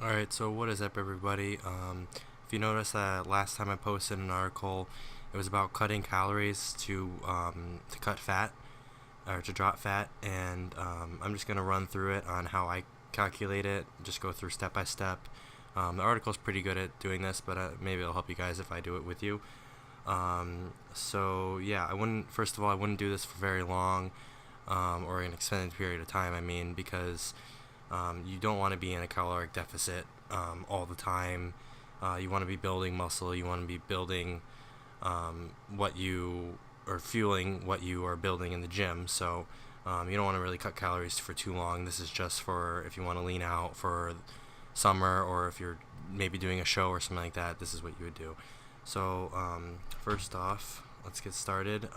Alright, so what is up, everybody? If you notice, last time I posted an article, it was about cutting calories to cut fat, or to drop fat, and I'm just going to run through it on how I calculate it, just go through step by step. The article's pretty good at doing this, but maybe it'll help you guys if I do it with you. So yeah, first of all, I wouldn't do this for very long, or an extended period of time, because you don't want to be in a caloric deficit all the time. You want to be building muscle. You want to be building what you or fueling what you are building in the gym. So you don't want to really cut calories for too long. This is just for if you want to lean out for summer, or if you're maybe doing a show or something like that. This is what you would do. So first off, let's get started.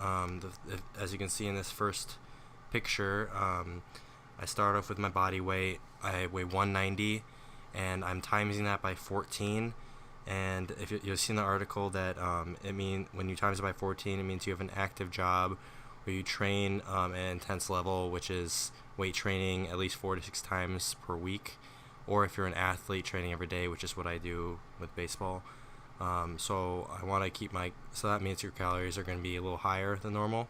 As you can see in this first picture, I start off with my body weight. I weigh 190, and I'm timesing that by 14. And if you've seen the article that when you times it by 14, it means you have an active job where you train at an intense level, which is weight training at least 4 to 6 times per week, or if you're an athlete, training every day, which is what I do with baseball. So I want to so that means your calories are going to be a little higher than normal.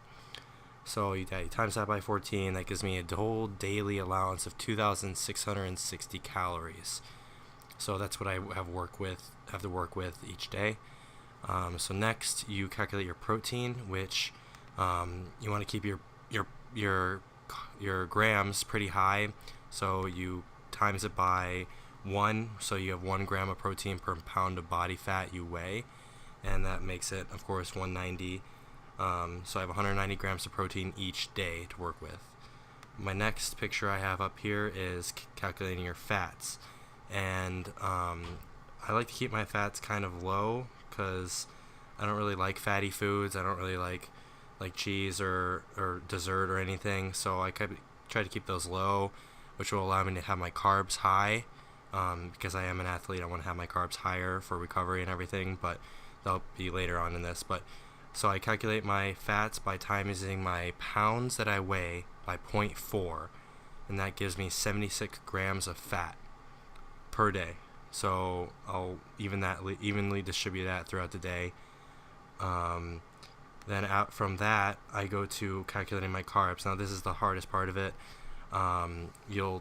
So you times that by 14, that gives me a whole daily allowance of 2,660 calories. So that's what I have to work with each day. So next, you calculate your protein, which you want to keep your grams pretty high. So you times it by 1, so you have 1 gram of protein per pound of body fat you weigh, and that makes it, of course, 190. So I have 190 grams of protein each day to work with. My next picture I have up here is calculating your fats, and I like to keep my fats kind of low because I don't really like fatty foods. I don't really like cheese or dessert or anything, so I try to keep those low, which will allow me to have my carbs high. Because I am an athlete, I want to have my carbs higher for recovery and everything, but that'll be later on in this. So I calculate my fats by timing my pounds that I weigh by 0.4, and that gives me 76 grams of fat per day. So I'll evenly distribute that throughout the day. Then out from that, I go to calculating my carbs. Now this is the hardest part of it. As you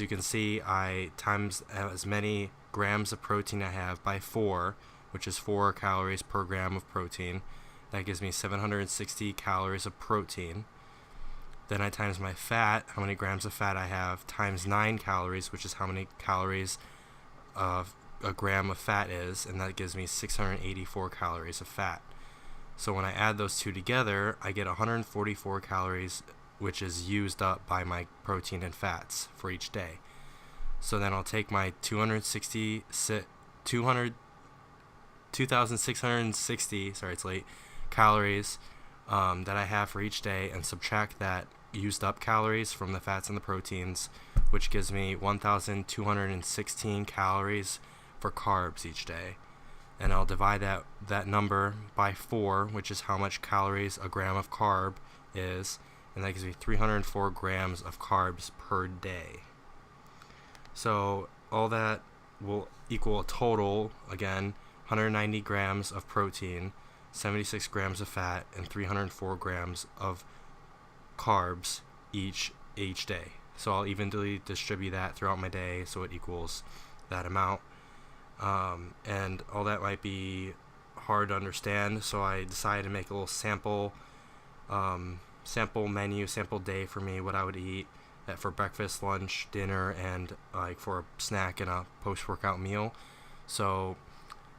can see, I times as many grams of protein I have by 4, which is 4 calories per gram of protein. That gives me 760 calories of protein. Then I times my fat, how many grams of fat I have, times 9 calories, which is how many calories a gram of fat is, and that gives me 684 calories of fat. So when I add those two together, I get 144 calories, which is used up by my protein and fats for each day. So then I'll take my 2,660, sorry, it's late, calories that I have for each day, and subtract that used up calories from the fats and the proteins, which gives me 1,216 calories for carbs each day. And I'll divide that number by 4, which is how much calories a gram of carb is, and that gives me 304 grams of carbs per day. So all that will equal a total, again, 190 grams of protein, 76 grams of fat, and 304 grams of carbs each day. So I'll evenly distribute that throughout my day, so it equals that amount. And all that might be hard to understand, so I decided to make a little sample day for me, what I would eat for breakfast, lunch, dinner, and for a snack and a post-workout meal. So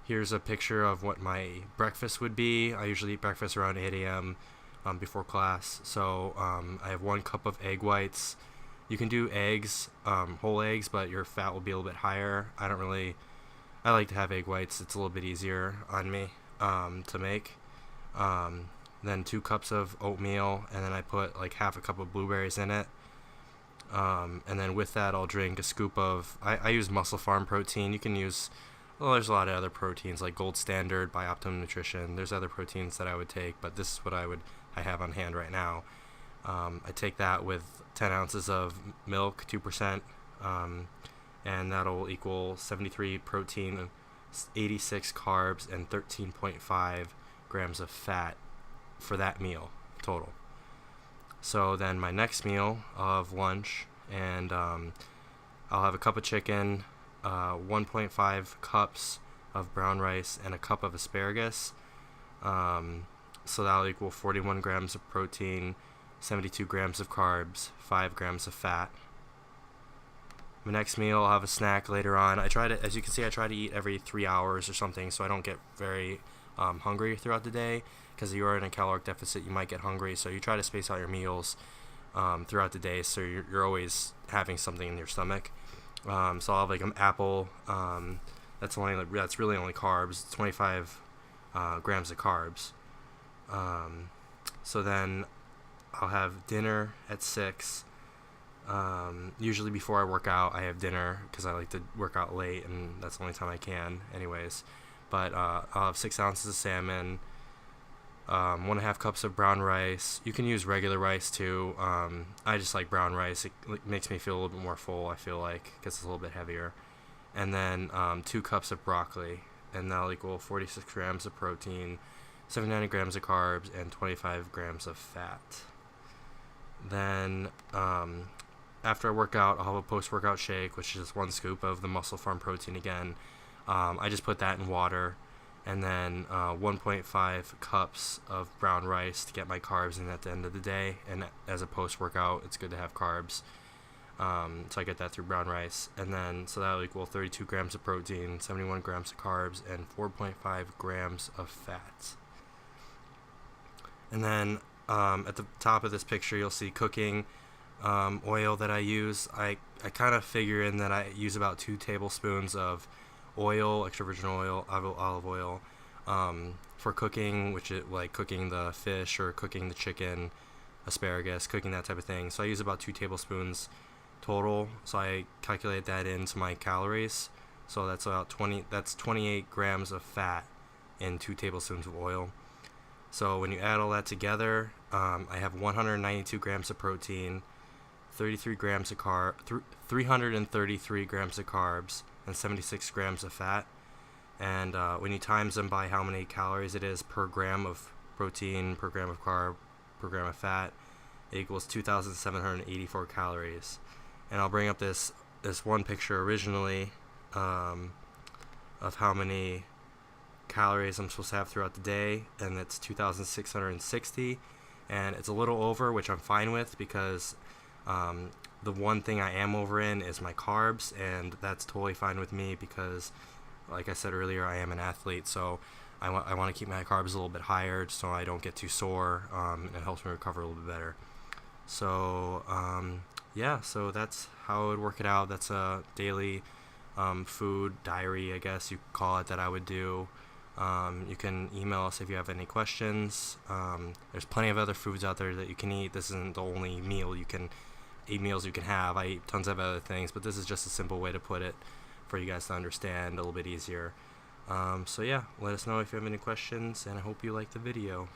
here's a picture of what my breakfast would be. I usually eat breakfast around 8 a.m. Before class. So I have 1 cup of egg whites. You can do eggs, whole eggs, but your fat will be a little bit higher. I like to have egg whites. It's a little bit easier on me to make. Then 2 cups of oatmeal, and then I put half a cup of blueberries in it. And then with that, I'll drink a scoop of, I use Muscle Farm protein. You can use, there's a lot of other proteins like Gold Standard by Optimum Nutrition. There's other proteins that I would take, but this is what I have on hand right now. I take that with 10 ounces of milk, 2%, and that'll equal 73 protein, 86 carbs, and 13.5 grams of fat for that meal total. So then my next meal of lunch, and I'll have a cup of chicken, 1.5 cups of brown rice, and a cup of asparagus. So that'll equal 41 grams of protein, 72 grams of carbs, 5 grams of fat. My next meal, I'll have a snack later on. As you can see, I try to eat every 3 hours or something, so I don't get very hungry throughout the day. Because you are in a caloric deficit, you might get hungry, so you try to space out your meals throughout the day, so you're always having something in your stomach. So I'll have like an apple. That's really only carbs. 25 grams of carbs. So then I'll have dinner at 6. Usually before I work out, I have dinner because I like to work out late, and that's the only time I can anyways. But I'll have 6 ounces of salmon, 1.5 cups of brown rice. You can use regular rice too. I just like brown rice. It makes me feel a little bit more full, I feel like, because it's a little bit heavier. And then 2 cups of broccoli, and that'll equal 46 grams of protein, 79 grams of carbs, and 25 grams of fat. Then after I work out, I'll have a post-workout shake, which is 1 scoop of the Muscle Farm protein again. I just put that in water, and then 1.5 cups of brown rice to get my carbs in at the end of the day. And as a post-workout, it's good to have carbs. So I get that through brown rice. And then, so that'll equal 32 grams of protein, 71 grams of carbs, and 4.5 grams of fat. And then at the top of this picture, you'll see cooking oil that I use. I kind of figure in that I use about 2 tablespoons of oil, extra virgin oil, olive oil, for cooking, which is like cooking the fish or cooking the chicken, asparagus, cooking that type of thing. So I use about 2 tablespoons total. So I calculate that into my calories. So that's about 28 grams of fat in 2 tablespoons of oil. So when you add all that together, I have 192 grams of protein, 333 grams of carbs, and 76 grams of fat. And when you times them by how many calories it is per gram of protein, per gram of carb, per gram of fat, it equals 2,784 calories. And I'll bring up this one picture originally of how many calories I'm supposed to have throughout the day, and it's 2,660, and it's a little over, which I'm fine with, because the one thing I am over in is my carbs, and that's totally fine with me because, like I said earlier, I am an athlete, so I want to keep my carbs a little bit higher so I don't get too sore, and it helps me recover a little bit better. So yeah, so that's how I would work it out. That's a daily food diary, I guess you could call it, that I would do. You can email us if you have any questions. There's plenty of other foods out there that you can eat. This isn't the only meals you can have. I eat tons of other things, but this is just a simple way to put it for you guys to understand a little bit easier. So yeah, let us know if you have any questions, and I hope you like the video.